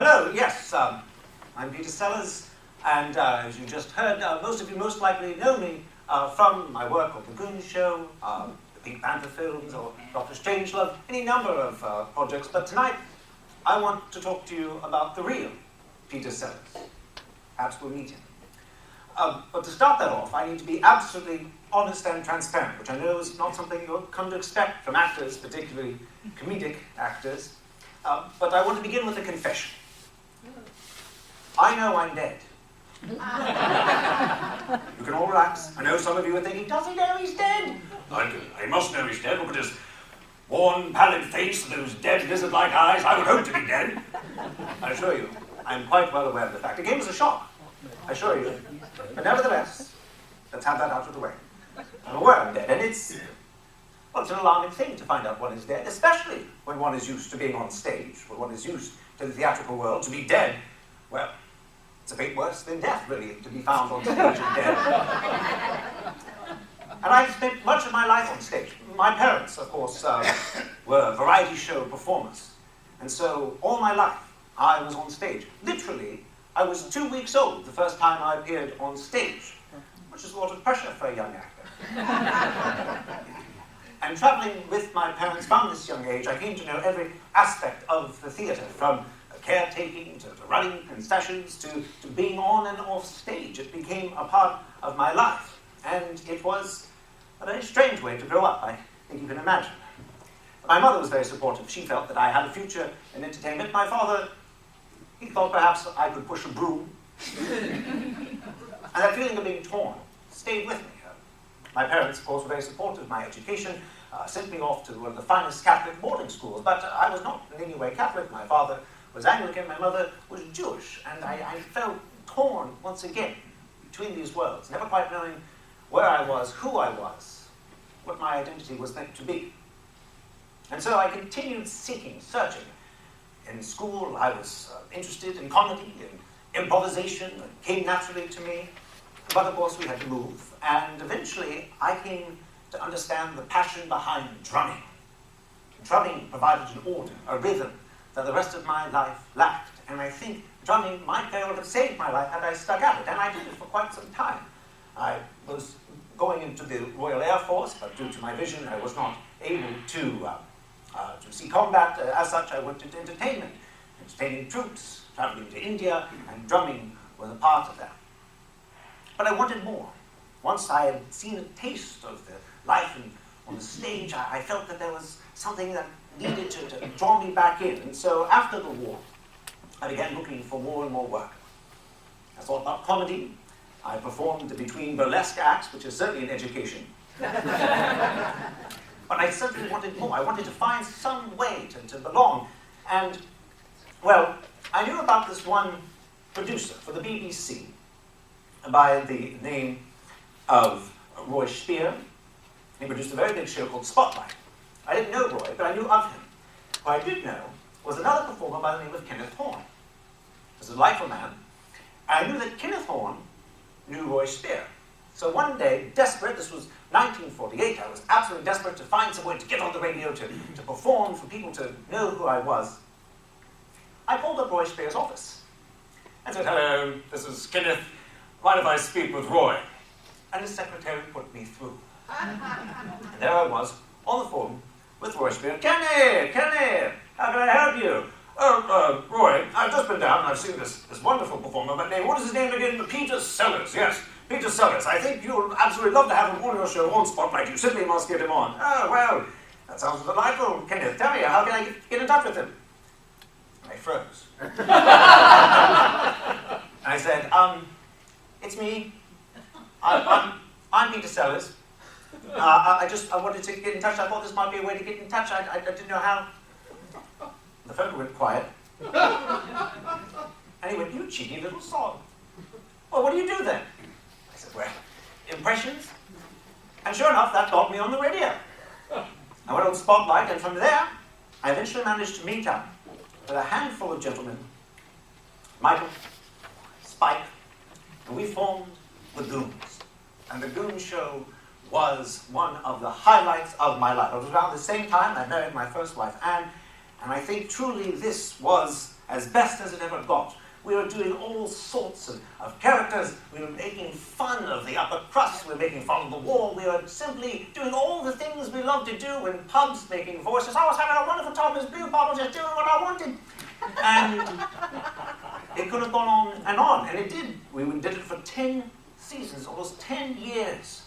Hello, yes, I'm Peter Sellers, and as you just heard, most of you most likely know me from my work on The Goon Show, the Pink Panther films, or Dr. Strangelove, any number of projects, but tonight I want to talk to you about the real Peter Sellers. Perhaps we'll meet him. But to start that off, I need to be absolutely honest and transparent, which I know is not something you'll come to expect from actors, particularly comedic actors. But I want to begin with a confession. I know I'm dead. You can all relax. I know some of you are thinking, does he know he's dead? I must know he's dead. Look at his worn, pallid face and those dead lizard-like eyes. I would hope to be dead. I assure you, I'm quite well aware of the fact. It came as a shock, I assure you. But nevertheless, let's have that out of the way. I'm aware I'm dead, and it's an alarming thing to find out one is dead, especially when one is used to being on stage, when one is used to the theatrical world. To be dead, well, it's a bit worse than death, really, to be found on stage and dead. And I spent much of my life on stage. My parents, of course, were variety show performers. And so, all my life, I was on stage. Literally, I was 2 weeks old the first time I appeared on stage, which is a lot of pressure for a young actor. And traveling with my parents from this young age, I came to know every aspect of the theatre, from caretaking to running concessions to being on and off stage. It became a part of my life, and it was a very strange way to grow up, I think you can imagine. My mother was very supportive. She felt that I had a future in entertainment. My father, he thought perhaps I could push a broom. And that feeling of being torn stayed with me. My parents, of course, were very supportive of my education, sent me off to one of the finest Catholic boarding schools, but I was not in any way Catholic. My father was Anglican, my mother was Jewish, and I felt torn once again between these worlds, never quite knowing where I was, who I was, what my identity was meant to be. And so I continued seeking, searching. In school, I was interested in comedy and improvisation. It came naturally to me. But of course, we had to move. And eventually, I came to understand the passion behind drumming. Drumming provided an order, a rhythm, that the rest of my life lacked. And I think drumming might very well have saved my life had I stuck at it. And I did it for quite some time. I was going into the Royal Air Force, but due to my vision, I was not able to see combat. As such, I went into entertainment, entertaining troops, traveling to India, and drumming was a part of that. But I wanted more. Once I had seen a taste of the life on the stage, I felt that there was something that needed to draw me back in. And so after the war, I began looking for more and more work. I thought about comedy. I performed between burlesque acts, which is certainly an education. But I certainly wanted more. I wanted to find some way to belong. And, well, I knew about this one producer for the BBC by the name of Roy Spear. He produced a very big show called Spotlight. I didn't know Roy, but I knew of him. What I did know was another performer by the name of Kenneth Horne. He was a delightful man. I knew that Kenneth Horne knew Roy Spear. So one day, desperate, this was 1948, I was absolutely desperate to find some way to get on the radio, to perform, for people to know who I was. I called up Roy Spear's office and said, "Hello, this is Kenneth. Mind if I speak with Roy?" And his secretary put me through. And there I was, on the phone, with Roy Spear. Kenneth, how can I help you?" "Oh, Roy, I've just been down and I've seen this wonderful performer, but what is his name again? Peter Sellers, yes, Peter Sellers. I think you'll absolutely love to have him on your show on Spotlight. You simply must get him on." "Oh, well, that sounds delightful. Kenneth, tell me, how can I get in touch with him?" I froze. I said, "It's me. I'm Peter Sellers. I wanted to get in touch. I thought this might be a way to get in touch. I didn't know how." The phone went quiet. And he went, "You cheeky little sod. Well, what do you do then?" I said, "Well, impressions." And sure enough, that got me on the radio. I went on Spotlight, and from there, I eventually managed to meet up with a handful of gentlemen, Michael, Spike, and we formed the Goons. And the Goon Show was one of the highlights of my life. It was around the same time I married my first wife, Anne, and I think truly this was as best as it ever got. We were doing all sorts of characters. We were making fun of the upper crust. We were making fun of the war. We were simply doing all the things we love to do in pubs, making voices. I was having a wonderful time with this blue bottle, just doing what I wanted. And it could have gone on, and it did. We did it for 10 seasons, almost 10 years.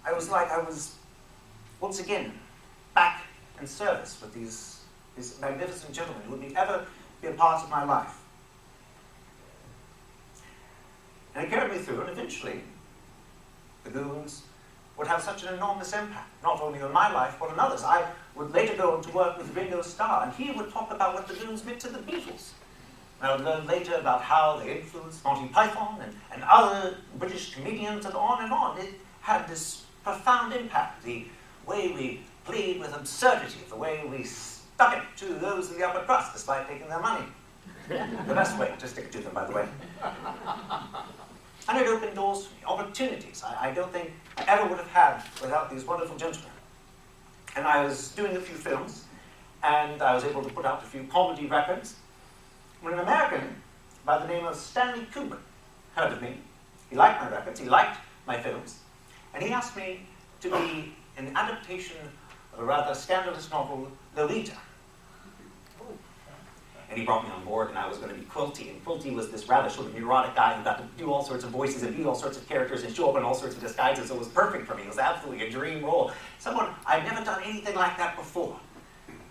I was once again back in service with these magnificent gentlemen who would ever be a part of my life. And it carried me through, and eventually the Goons would have such an enormous impact, not only on my life, but on others. I would later go on to work with Ringo Starr, and he would talk about what the Goons meant to the Beatles. And I would learn later about how they influenced Monty Python and other British comedians and on and on. It had this profound impact, the way we played with absurdity, the way we stuck it to those in the upper crust despite taking their money. The best way to stick it to them, by the way. And it opened doors for me, opportunities I don't think I ever would have had without these wonderful gentlemen. And I was doing a few films, and I was able to put out a few comedy records, when an American by the name of Stanley Kubrick heard of me. He liked my records, he liked my films, and he asked me to be an adaptation of a rather scandalous novel, Lolita. And he brought me on board, and I was going to be Quilty. And Quilty was this rather sort of neurotic guy who got to do all sorts of voices and be all sorts of characters and show up in all sorts of disguises. So it was perfect for me. It was absolutely a dream role. I'd never done anything like that before.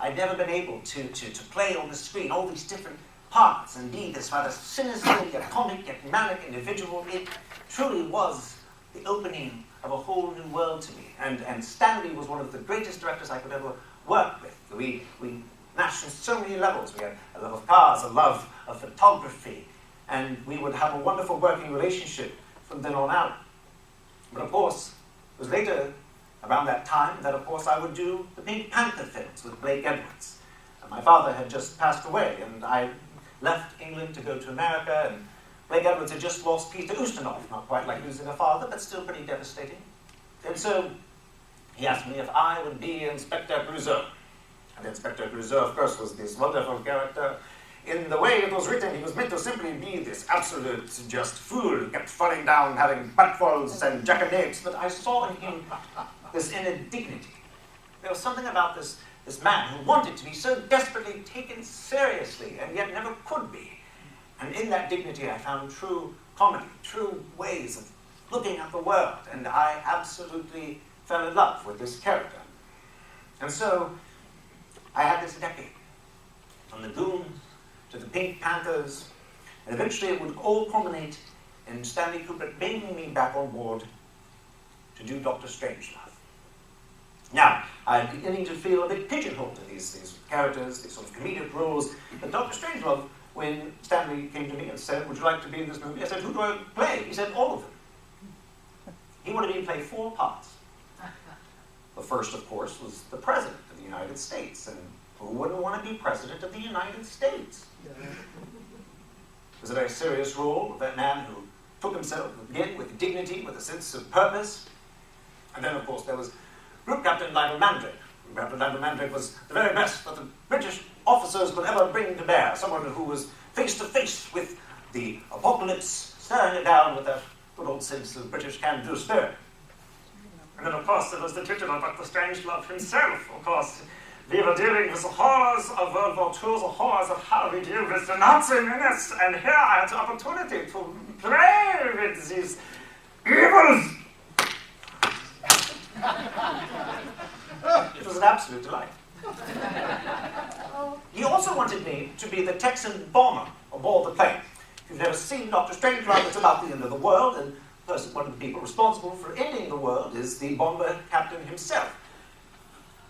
I'd never been able to play on the screen all these different parts and be this rather sinister, yet comic, yet manic individual. It truly was the opening of a whole new world to me. And Stanley was one of the greatest directors I could ever work with. We matched on so many levels. We had a love of cars, a love of photography, and we would have a wonderful working relationship from then on out. But of course, it was later, around that time, that of course I would do the Pink Panther films with Blake Edwards. And my father had just passed away, and I left England to go to America, and Blake Edwards had just lost Peter Ustinov, not quite like losing a father, but still pretty devastating. And so he asked me if I would be Inspector Clouseau. And Inspector Clouseau, of course, was this wonderful character. In the way it was written, he was meant to simply be this absolute just fool who kept falling down, having buttfalls and jackanapes, but I saw in him this inner dignity. There was something about this man who wanted to be so desperately taken seriously, and yet never could be. And in that dignity, I found true comedy, true ways of looking at the world, and I absolutely fell in love with this character. And so, I had this decade, from the Goons to the Pink Panthers, and eventually it would all culminate in Stanley Kubrick bringing me back on board to do Dr. Strangelove. Now, I'm beginning to feel a bit pigeonholed to these characters, these sort of comedic roles, but Dr. Strangelove, when Stanley came to me and said, "Would you like to be in this movie?" I said, "Who do I play?" He said, "All of them." He wanted me to play 4 parts. The first, of course, was the President of the United States, and who wouldn't want to be President of the United States? It was a very serious role of that man who took himself, again, with dignity, with a sense of purpose. And then, of course, there was Group Captain Lionel Mandrake. Group Captain Lionel Mandrake was the very best that the British officers could ever bring to bear, someone who was face to face with the apocalypse, staring it down with that good old sense of British can-do spirit. And then, of course, there was the titular Dr. Strangelove himself. Of course, we were dealing with the horrors of World War II, the horrors of how we deal with the Nazi menace, and here I had the opportunity to play with these evils. It was an absolute delight. He also wanted me to be the Texan bomber aboard the plane. If you've never seen Dr. Strangelove, it's about the end of the world, and one of the people responsible for ending the world is the bomber captain himself.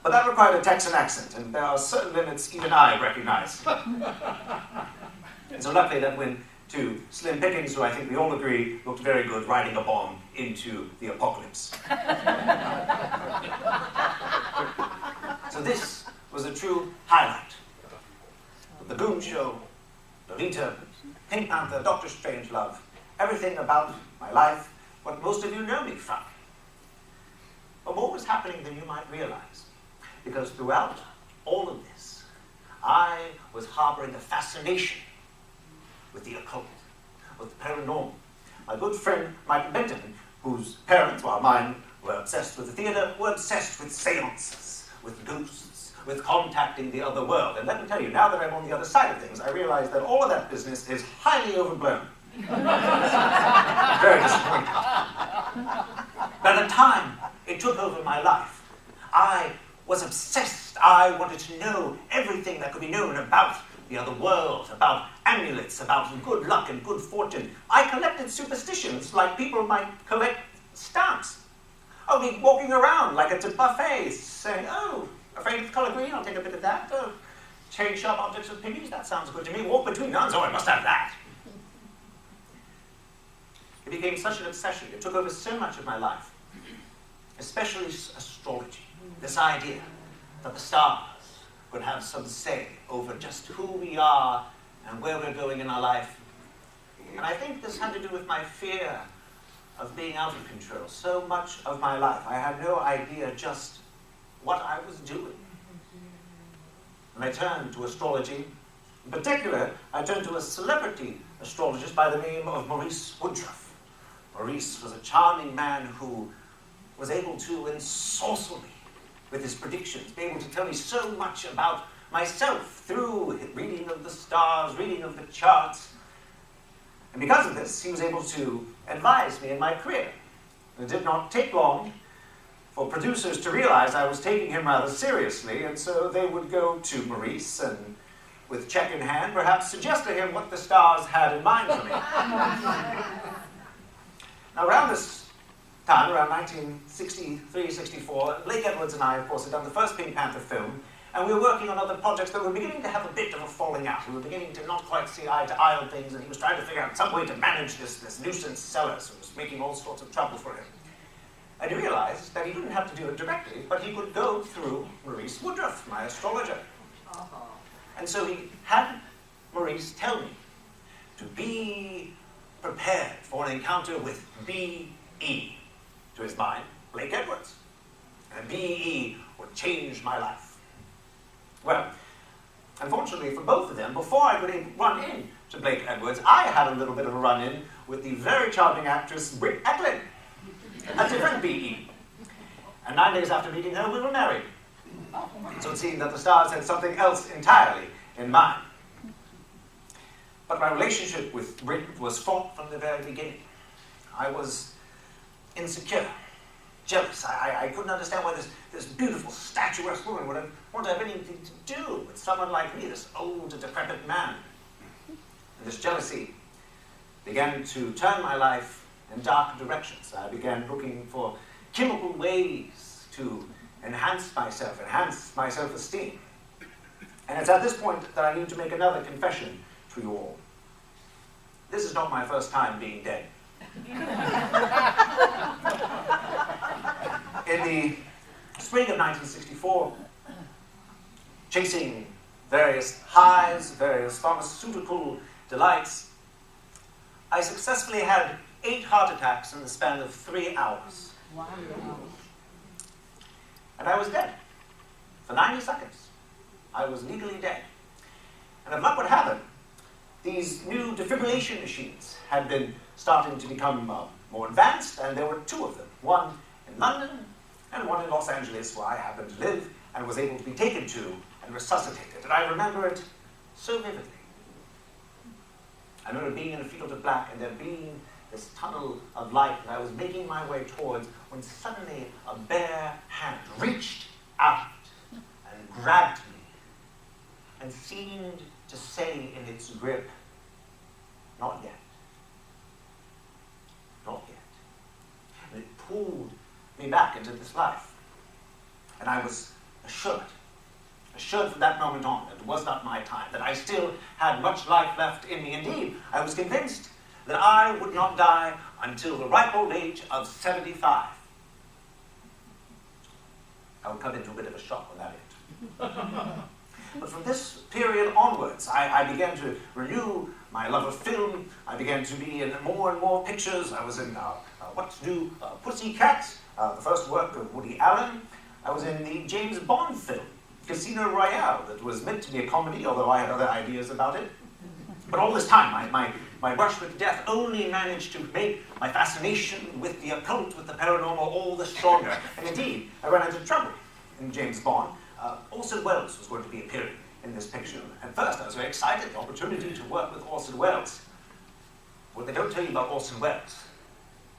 But that required a Texan accent, and there are certain limits even I recognize. And so luckily that went to Slim Pickens, who I think we all agree looked very good riding a bomb into the apocalypse. So this was a true highlight. The Goon Show, Lolita, Pink Panther, Dr. Strangelove, everything about my life, what most of you know me from. But more was happening than you might realize, because throughout all of this, I was harboring a fascination with the occult, with the paranormal. My good friend Michael Benton, whose parents, while mine were obsessed with the theater, were obsessed with seances, with ghosts, with contacting the other world. And let me tell you, now that I'm on the other side of things, I realize that all of that business is highly overblown. Very disappointing. By the time it took over my life, I was obsessed. I wanted to know everything that could be known about the other world, about amulets, about good luck and good fortune. I collected superstitions like people might collect stamps. I'll be walking around like it's a buffet, saying, oh, afraid of the color green, I'll take a bit of that. Oh, change sharp objects with piggies, that sounds good to me. Walk between nuns, oh, I must have that. It became such an obsession. It took over so much of my life, especially astrology. This idea that the stars would have some say over just who we are and where we're going in our life. And I think this had to do with my fear of being out of control. So much of my life, I had no idea just what I was doing. And I turned to astrology. In particular, I turned to a celebrity astrologist by the name of Maurice Woodruff. Maurice was a charming man who was able to ensorcel me with his predictions, be able to tell me so much about myself through reading of the stars, reading of the charts. And because of this, he was able to advise me in my career. It did not take long for producers to realize I was taking him rather seriously, and so they would go to Maurice and, with check in hand, perhaps suggest to him what the stars had in mind for me. Now, around this time, around 1963-64, Blake Edwards and I, of course, had done the first Pink Panther film, and we were working on other projects that were beginning to have a bit of a falling out. We were beginning to not quite see eye to eye on things, and he was trying to figure out some way to manage this nuisance seller, so it was making all sorts of trouble for him. And he realized that he didn't have to do it directly, but he could go through Maurice Woodruff, my astrologer. And so he had Maurice tell me to be prepared for an encounter with B.E. To his mind, Blake Edwards. And B.E. would change my life. Well, unfortunately for both of them, before I could run in to Blake Edwards, I had a little bit of a run-in with the very charming actress Britt Eklund, a different B.E. And 9 days after meeting her, we were married. So it seemed that the stars had something else entirely in mind. But my relationship with Britt was fraught from the very beginning. I was insecure, jealous. I couldn't understand why this beautiful, statuesque woman would want to have anything to do with someone like me, this old, decrepit man. And this jealousy began to turn my life in dark directions. I began looking for chemical ways to enhance my self-esteem. And it's at this point that I need to make another confession to you all. This is not my first time being dead. In the spring of 1964, chasing various highs, various pharmaceutical delights, I successfully had 8 heart attacks in the span of 3 hours. Wow. And I was dead for 90 seconds. I was legally dead. And if luck would have it, these new defibrillation machines had been starting to become more advanced, and there were 2 of them, one in London and one in Los Angeles, where I happened to live and was able to be taken to and resuscitated. And I remember it so vividly. I remember being in a field of black and there being this tunnel of light that I was making my way towards, when suddenly a bare hand reached out and grabbed me and seemed to say in its grip, "Not yet. Not yet." And it pulled me back into this life. And I was assured from that moment on that it was not my time, that I still had much life left in me. Indeed, I was convinced that I would not die until the ripe old age of 75. I would come into a bit of a shock when that hit. But from this period onwards, I began to renew my love of film. I began to be in more and more pictures. I was in What to Do, Pussycat, the first work of Woody Allen. I was in the James Bond film, Casino Royale that was meant to be a comedy, although I had other ideas about it. But all this time, my brush with death only managed to make my fascination with the occult, with the paranormal, all the stronger. And indeed, I ran into trouble in James Bond. Orson Welles was going to be appearing in this picture. At first, I was very excited, the opportunity to work with Orson Welles. What they don't tell you about Orson Welles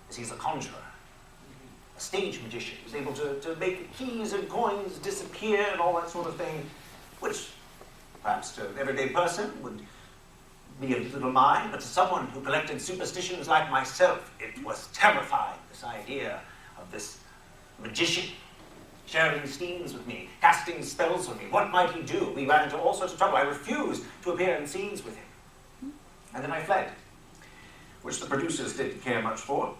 is he's a conjurer, a stage magician. He was able to make keys and coins disappear and all that sort of thing, which perhaps to an everyday person would be a little mind, but to someone who collected superstitions like myself, it was terrifying, this idea of this magician sharing schemes with me, casting spells on me. What might he do? We ran into all sorts of trouble. I refused to appear in scenes with him. And then I fled, which the producers didn't care much for.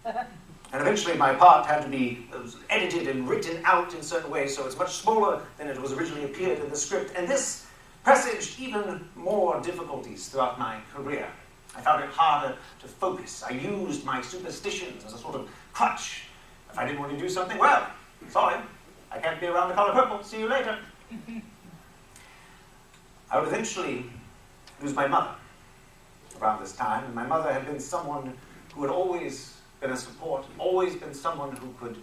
And eventually my part had to be edited and written out in certain ways, so it's much smaller than it was originally appeared in the script. And this presaged even more difficulties throughout my career. I found it harder to focus. I used my superstitions as a sort of crutch. If I didn't want to do something, well, sorry, I can't be around the color purple. See you later. I would eventually lose my mother around this time, and my mother had been someone who had always been a support, always been someone who could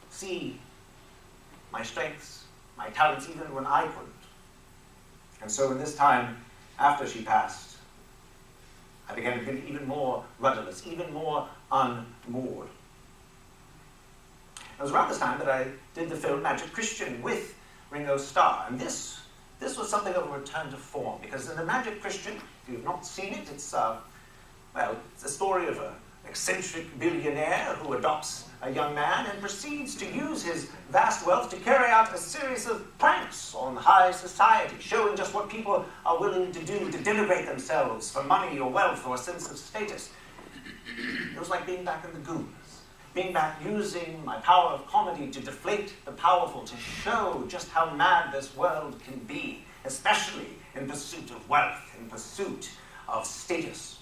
see my strengths, my talents, even when I couldn't. And so in this time, after she passed, I began to be even more rudderless, even more unmoored. It was around this time that I did the film Magic Christian with Ringo Starr. And this was something of a return to form, because in the Magic Christian, if you've not seen it, it's a story of an eccentric billionaire who adopts a young man and proceeds to use his vast wealth to carry out a series of pranks on high society, showing just what people are willing to do to denigrate themselves for money or wealth or a sense of status. It was like being back in the Goons, being back using my power of comedy to deflate the powerful, to show just how mad this world can be, especially in pursuit of wealth, in pursuit of status.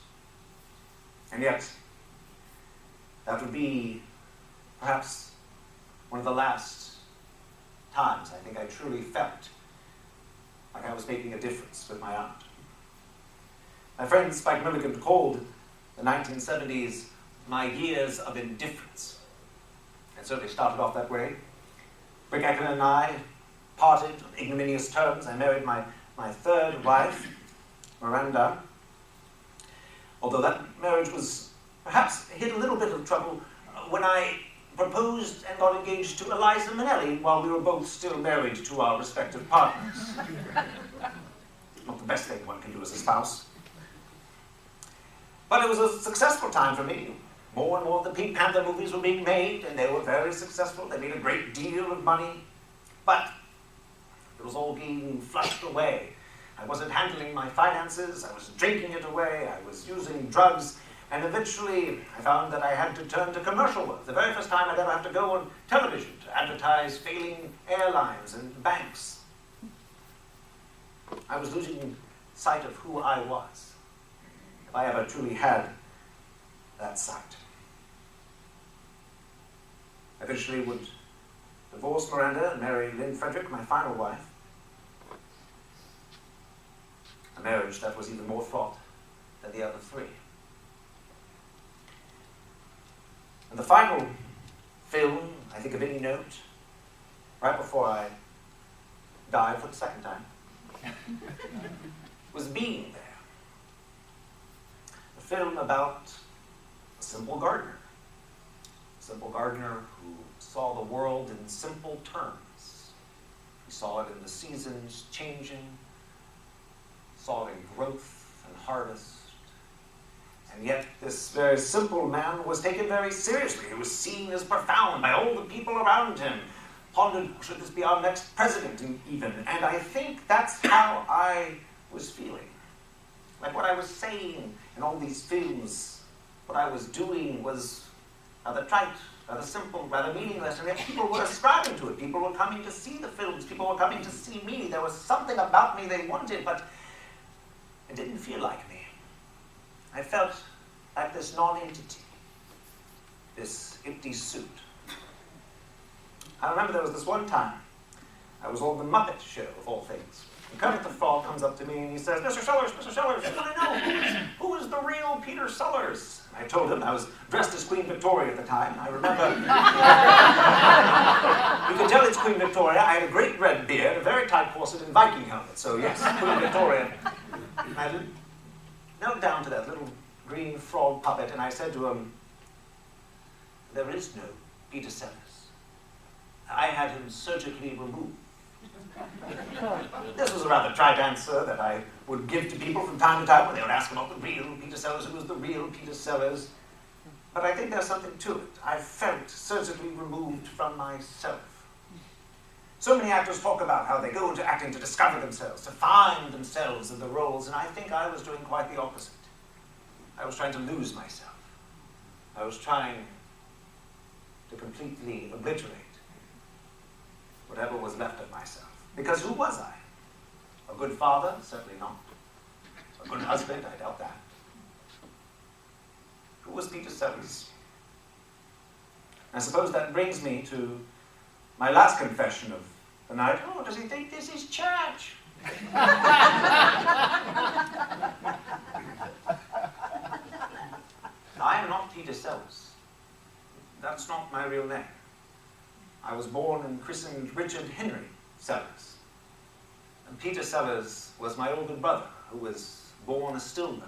And yet, that would be perhaps one of the last times I think I truly felt like I was making a difference with my art. My friend Spike Milligan called the 1970s my years of indifference. It certainly started off that way. Rick Ecken and I parted on ignominious terms. I married my third wife, Miranda. Although that marriage was perhaps hit a little bit of trouble when I proposed and got engaged to Eliza Minnelli while we were both still married to our respective partners. Not the best thing one can do as a spouse. But it was a successful time for me. More and more of the Pink Panther movies were being made, and they were very successful. They made a great deal of money. But it was all being flushed away. I wasn't handling my finances. I was drinking it away. I was using drugs. And eventually, I found that I had to turn to commercial work. The very first time I'd ever have to go on television to advertise failing airlines and banks. I was losing sight of who I was, if I ever truly had that sight. I eventually would divorce Miranda and marry Lynn Frederick, my final wife. A marriage that was even more fraught than the other three. And the final film, I think of any note, right before I died for the second time, was Being There. A film about a simple gardener. A simple gardener who saw the world in simple terms. He saw it in the seasons changing, saw it in growth and harvest. And yet this very simple man was taken very seriously. He was seen as profound by all the people around him. Pondered, should this be our next president even? And I think that's how I was feeling. Like what I was saying in all these films, what I was doing was rather trite, rather simple, rather meaningless, and yet people were ascribing to it. People were coming to see the films. People were coming to see me. There was something about me they wanted, but it didn't feel like me. I felt like this non-entity, this empty suit. I remember there was this one time I was on the Muppet Show, of all things. And Kermit the Frog comes up to me and he says, Mr. Sellers, I want to know, who is the real Peter Sellers? I told him I was dressed as Queen Victoria at the time. I remember, you can tell it's Queen Victoria. I had a great red beard, a very tight corset, and Viking helmet. So yes, Queen Victoria. I knelt down to that little green frog puppet and I said to him, there is no Peter Sellers. I had him surgically removed. This was a rather trite answer that I would give to people from time to time when they would ask about the real Peter Sellers, who was the real Peter Sellers. But I think there's something to it. I felt surgically removed from myself. So many actors talk about how they go into acting to discover themselves, to find themselves in the roles, and I think I was doing quite the opposite. I was trying to lose myself. I was trying to completely obliterate whatever was left of myself. Because who was I? A good father? Certainly not. A good husband? I doubt that. Who was Peter Sellers? I suppose that brings me to my last confession of the night. Oh, does he think this is church? I am not Peter Sellers. That's not my real name. I was born and christened Richard Henry Sellers. And Peter Sellers was my older brother, who was born a stillbirth.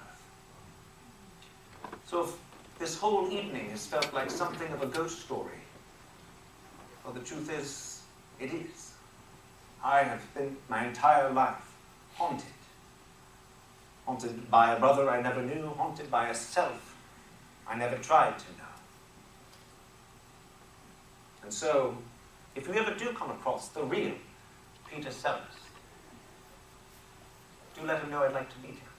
So if this whole evening has felt like something of a ghost story, well, the truth is, it is. I have spent my entire life haunted. Haunted by a brother I never knew, haunted by a self I never tried to know. And so, if you ever do come across the real Peter Sellers, do let him know I'd like to meet him.